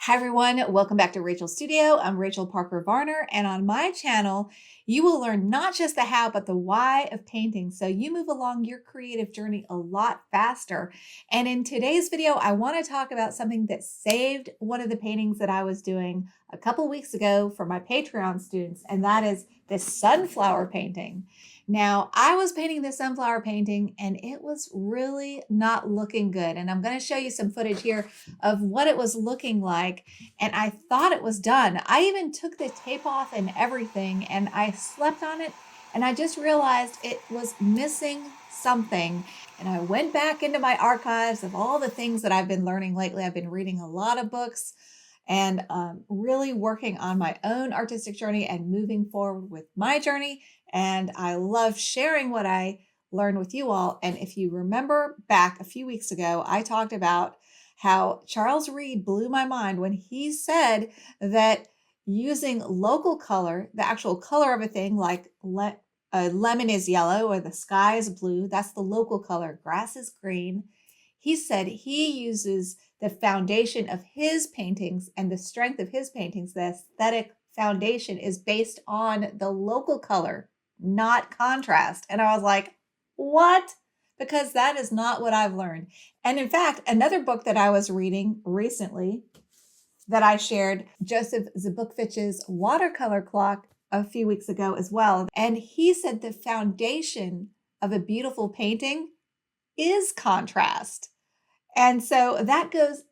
Hi everyone, welcome back to Rachel's Studio. I'm Rachel Parker Varner, and on my channel, you will learn not just the how, but the why of painting, so you move along your creative journey a lot faster. And in today's video, I want to talk about something that saved one of the paintings that I was doing a couple weeks ago for my Patreon students, and that is this sunflower painting. Now, I was painting this sunflower painting, and it was really not looking good. And I'm going to show you some footage here of what it was looking like. And I thought it was done. I even took the tape off and everything, and I slept on it, and I just realized it was missing something. And I went back into my archives of all the things that I've been learning lately. I've been reading a lot of books and really working on my own artistic journey and moving forward with my journey. And I love sharing what I learned with you all. And if you remember back a few weeks ago, I talked about how Charles Reid blew my mind when he said that using local color, the actual color of a thing, like a lemon is yellow or the sky is blue, that's the local color, grass is green. He said he uses the foundation of his paintings and the strength of his paintings, the aesthetic foundation is based on the local color, not contrast. And I was like, what? Because that is not what I've learned. And in fact, another book that I was reading recently that I shared, Joseph Zbukvic's Watercolor Clock a few weeks ago as well. And he said the foundation of a beautiful painting is contrast. And so that goes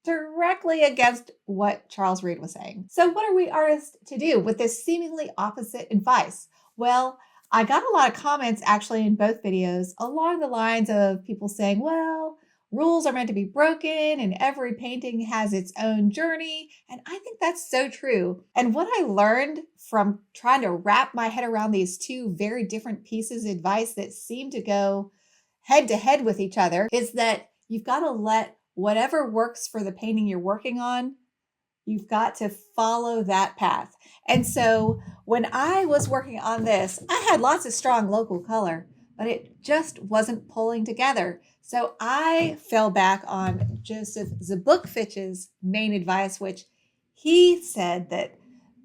directly against what Charles Reid was saying. So what are we artists to do with this seemingly opposite advice? Well, I got a lot of comments actually in both videos along the lines of people saying, well, rules are meant to be broken and every painting has its own journey. And I think that's so true. And what I learned from trying to wrap my head around these two very different pieces of advice that seem to go head to head with each other is that you've got to let whatever works for the painting you're working on, you've got to follow that path. And so when I was working on this, I had lots of strong local color, but it just wasn't pulling together. So I fell back on Joseph Zbukvic's main advice, which he said that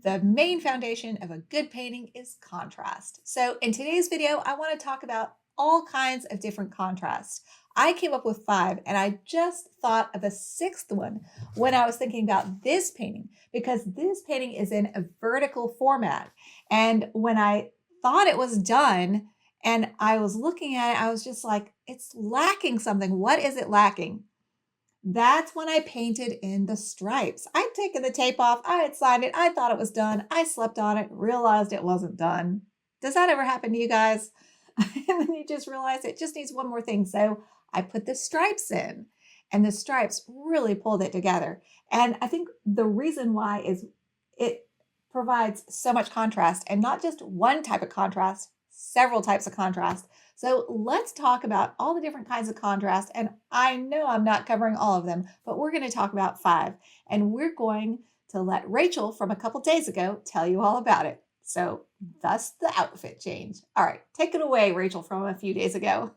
the main foundation of a good painting is contrast. So in today's video, I want to talk about all kinds of different contrasts. I came up with 5, and I just thought of a 6th one when I was thinking about this painting, because this painting is in a vertical format. And when I thought it was done and I was looking at it, I was just like, it's lacking something. What is it lacking? That's when I painted in the stripes. I'd taken the tape off, I had signed it, I thought it was done, I slept on it, realized it wasn't done. Does that ever happen to you guys? And then you just realize it just needs one more thing. So I put the stripes in, and the stripes really pulled it together. And I think the reason why is it provides so much contrast, and not just one type of contrast, several types of contrast. So let's talk about all the different kinds of contrast. And I know I'm not covering all of them, but we're going to talk about 5. And we're going to let Rachel from a couple days ago tell you all about it. So thus the outfit change. All right, take it away, Rachel, from a few days ago.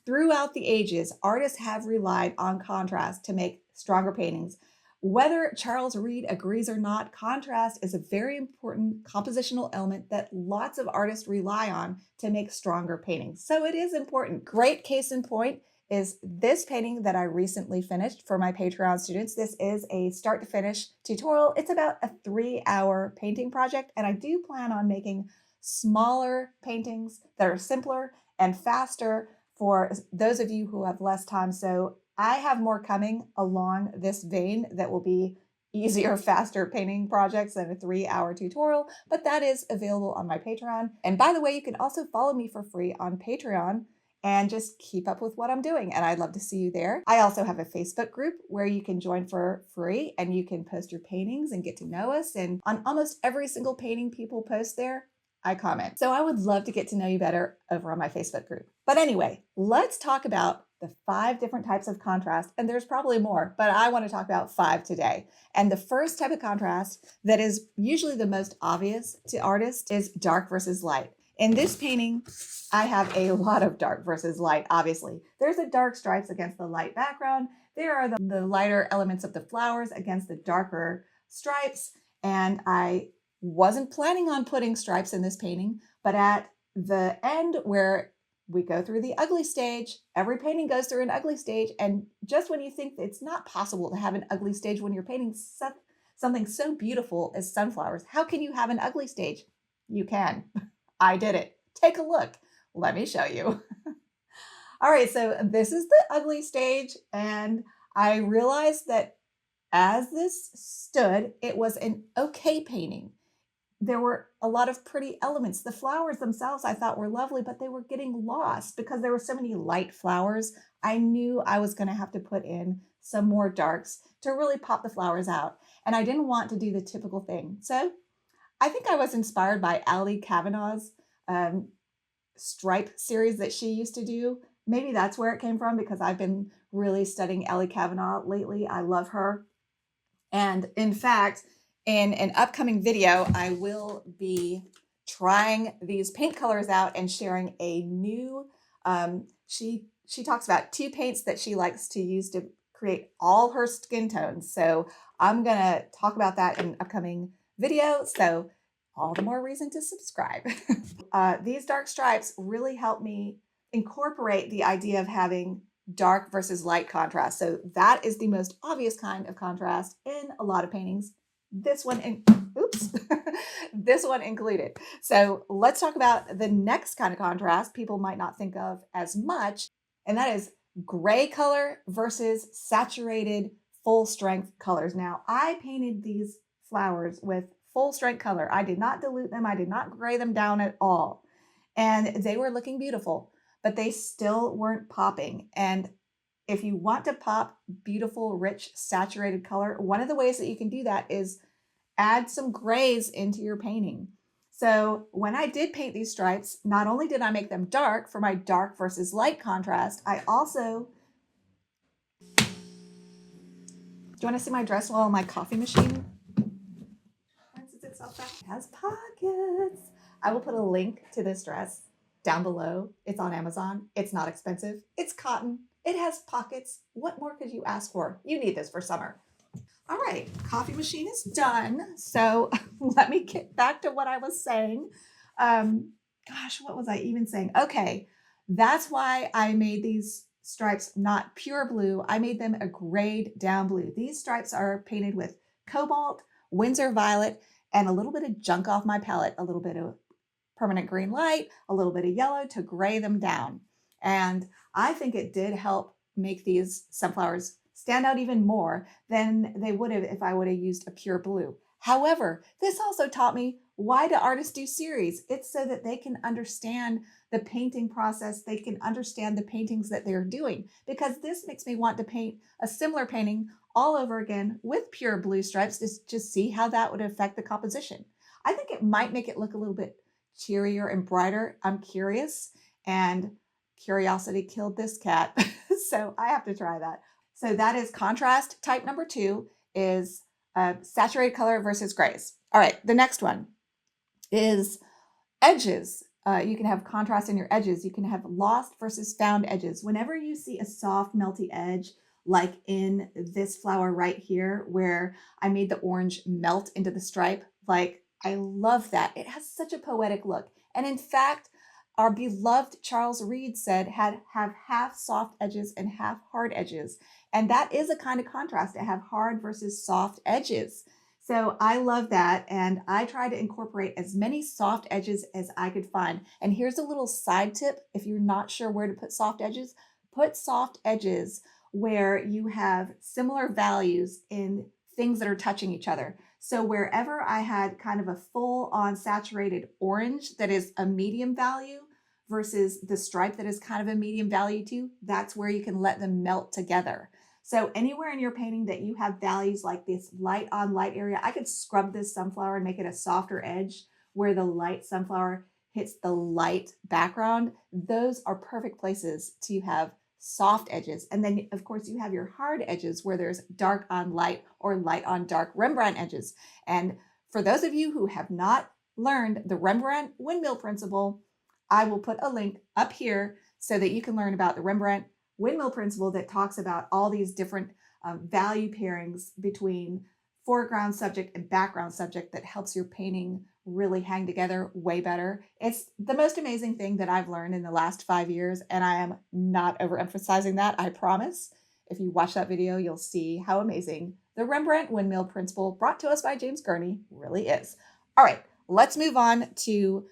Throughout the ages, artists have relied on contrast to make stronger paintings. Whether Charles Reid agrees or not, contrast is a very important compositional element that lots of artists rely on to make stronger paintings. So it is important. Great case in point is this painting that I recently finished for my Patreon students. This is a start to finish tutorial. It's about a 3-hour painting project, and I do plan on making smaller paintings that are simpler and faster for those of you who have less time. So I have more coming along this vein that will be easier, faster painting projects than a 3-hour tutorial, but that is available on my Patreon. And by the way, you can also follow me for free on Patreon and just keep up with what I'm doing. And I'd love to see you there. I also have a Facebook group where you can join for free, and you can post your paintings and get to know us. And on almost every single painting people post there, I comment. So I would love to get to know you better over on my Facebook group. But anyway, let's talk about the 5 different types of contrast. And there's probably more, but I want to talk about 5 today. And the first type of contrast that is usually the most obvious to artists is dark versus light. In this painting, I have a lot of dark versus light, obviously. There's a dark stripes against the light background. there are the lighter elements of the flowers against the darker stripes. And I wasn't planning on putting stripes in this painting, but at the end where we go through the ugly stage, every painting goes through an ugly stage. And just when you think it's not possible to have an ugly stage when you're painting something so beautiful as sunflowers, how can you have an ugly stage? You can. I did it. Take a look. Let me show you. All right, so this is the ugly stage, and I realized that as this stood, it was an okay painting. There were a lot of pretty elements. The flowers themselves I thought were lovely, but they were getting lost because there were so many light flowers. I knew I was going to have to put in some more darks to really pop the flowers out. And I didn't want to do the typical thing. So I think I was inspired by Ali Kavanaugh's stripe series that she used to do. Maybe that's where it came from, because I've been really studying Ali Kavanaugh lately. I love her. And in fact, in an upcoming video, I will be trying these paint colors out and sharing a new, she talks about 2 paints that she likes to use to create all her skin tones. So I'm gonna talk about that in an upcoming video. So all the more reason to subscribe. These dark stripes really help me incorporate the idea of having dark versus light contrast. So that is the most obvious kind of contrast in a lot of paintings. This one, oops, this one included. So let's talk about the next kind of contrast people might not think of as much, and that is gray color versus saturated full strength colors. Now, I painted these flowers with full strength color. I did not dilute them. I did not gray them down at all. And they were looking beautiful, but they still weren't popping. And if you want to pop beautiful, rich, saturated color, one of the ways that you can do that is add some grays into your painting. So when I did paint these stripes, not only did I make them dark for my dark versus light contrast, I also, do you want to see my dress while my coffee machine rinses itself out? It has pockets. I will put a link to this dress down below. It's on Amazon. It's not expensive. It's cotton. It has pockets. What more could you ask for? You need this for summer. All right, coffee machine is done. So let me get back to what I was saying. Gosh, what was I even saying? Okay, that's why I made these stripes not pure blue. I made them a grayed down blue. These stripes are painted with cobalt, Winsor violet, and a little bit of junk off my palette, a little bit of permanent green light, a little bit of yellow to gray them down. And I think it did help make these sunflowers stand out even more than they would have if I would have used a pure blue. However, this also taught me, why do artists do series? It's so that they can understand the painting process. They can understand the paintings that they're doing, because this makes me want to paint a similar painting all over again with pure blue stripes to just see how that would affect the composition. I think it might make it look a little bit cheerier and brighter. I'm curious, and curiosity killed this cat. So I have to try that. So that is contrast type number 2, is saturated color versus grays. All right, the next one is edges. You can have contrast in your edges. You can have lost versus found edges. Whenever you see a soft, melty edge, like in this flower right here, where I made the orange melt into the stripe, like, I love that. It has such a poetic look. And in fact, our beloved Charles Reid said have half soft edges and half hard edges. And that is a kind of contrast, to have hard versus soft edges. So I love that. And I try to incorporate as many soft edges as I could find. And here's a little side tip. If you're not sure where to put soft edges, put soft edges where you have similar values in things that are touching each other. So wherever I had kind of a full on saturated orange that is a medium value versus the stripe that is kind of a medium value too, that's where you can let them melt together. So anywhere in your painting that you have values like this light on light area, I could scrub this sunflower and make it a softer edge where the light sunflower hits the light background. Those are perfect places to have soft edges. And then of course you have your hard edges where there's dark on light or light on dark Rembrandt edges. And for those of you who have not learned the Rembrandt windmill principle, I will put a link up here so that you can learn about the Rembrandt windmill principle that talks about all these different value pairings between foreground subject and background subject that helps your painting really hang together way better. It's the most amazing thing that I've learned in the last 5 years, and I am not overemphasizing that, I promise. If you watch that video, you'll see how amazing the Rembrandt windmill principle brought to us by James Gurney really is. All right, let's move on to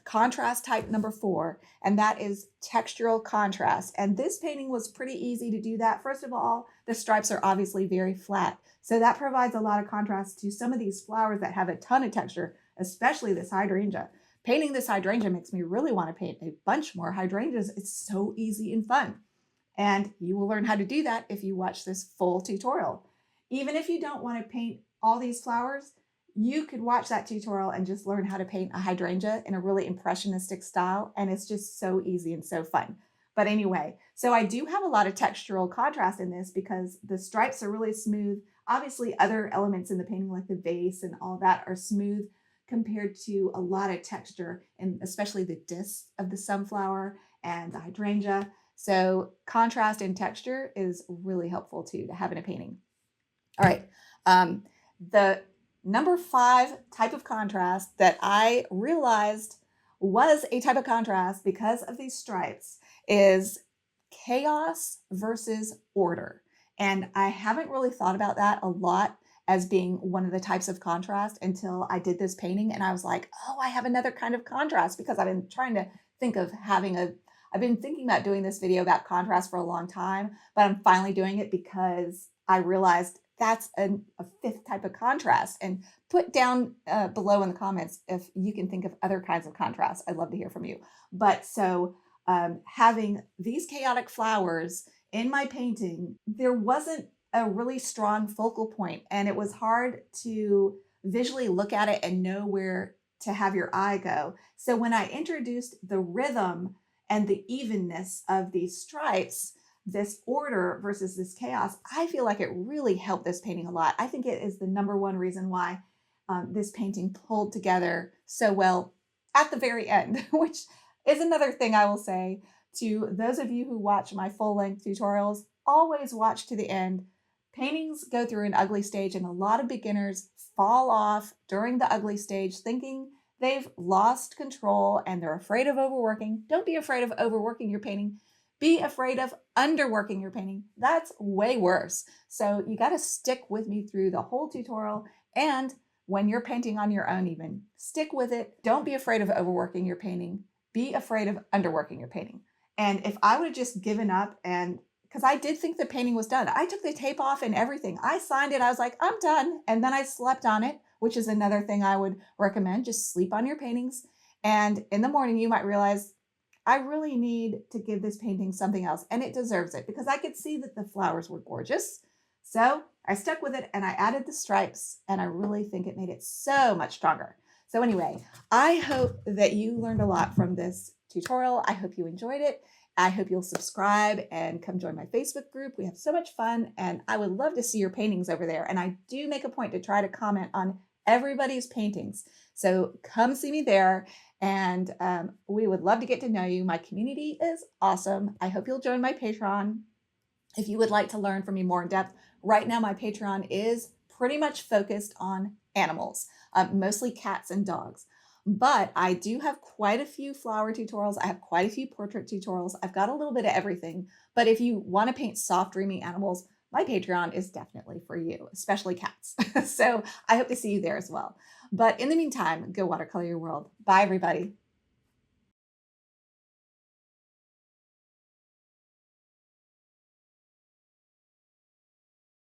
contrast type number 4, and that is textural contrast. And this painting was pretty easy to do that. First of all, the stripes are obviously very flat, so that provides a lot of contrast to some of these flowers that have a ton of texture, especially this hydrangea. Painting this hydrangea makes me really want to paint a bunch more hydrangeas. It's so easy and fun. And you will learn how to do that if you watch this full tutorial. Even if you don't want to paint all these flowers, you could watch that tutorial and just learn how to paint a hydrangea in a really impressionistic style. And it's just so easy and so fun. But anyway, so I do have a lot of textural contrast in this because the stripes are really smooth. Obviously, other elements in the painting like the vase and all that are smooth compared to a lot of texture, and especially the discs of the sunflower and the hydrangea. So contrast and texture is really helpful too to have in a painting. All right, the number 5 type of contrast that I realized was a type of contrast because of these stripes is chaos versus order. And I haven't really thought about that a lot as being one of the types of contrast until I did this painting. And I was like, oh, I have another kind of contrast, because I've been trying to think of I've been thinking about doing this video about contrast for a long time, but I'm finally doing it because I realized that's a 5th type of contrast. And put down below in the comments if you can think of other kinds of contrast. I'd love to hear from you. But so having these chaotic flowers in my painting, there wasn't a really strong focal point, and it was hard to visually look at it and know where to have your eye go. So when I introduced the rhythm and the evenness of these stripes, this order versus this chaos, I feel like it really helped this painting a lot. I think it is the number 1 reason why this painting pulled together so well at the very end, which is another thing I will say to those of you who watch my full-length tutorials. Always watch to the end. Paintings go through an ugly stage, and a lot of beginners fall off during the ugly stage thinking they've lost control and they're afraid of overworking. Don't be afraid of overworking your painting. Be afraid of underworking your painting. That's way worse. So you got to stick with me through the whole tutorial, and when you're painting on your own, even stick with it. Don't be afraid of overworking your painting. Be afraid of underworking your painting. And if I would have just given up, and because I did think the painting was done, I took the tape off and everything. I signed it. I was like, I'm done. And then I slept on it, which is another thing I would recommend. Just sleep on your paintings. And in the morning, you might realize, I really need to give this painting something else, and it deserves it, because I could see that the flowers were gorgeous. So I stuck with it and I added the stripes, and I really think it made it so much stronger. So anyway, I hope that you learned a lot from this tutorial. I hope you enjoyed it. I hope you'll subscribe and come join my Facebook group. We have so much fun, and I would love to see your paintings over there. And I do make a point to try to comment on everybody's paintings. So come see me there, and we would love to get to know you. My community is awesome. I hope you'll join my Patreon if you would like to learn from me more in depth. Right now, my Patreon is pretty much focused on animals, mostly cats and dogs. But I do have quite a few flower tutorials. I have quite a few portrait tutorials. I've got a little bit of everything. But if you want to paint soft, dreamy animals, my Patreon is definitely for you, especially cats. So I hope to see you there as well. But in the meantime, go watercolor your world. Bye, everybody.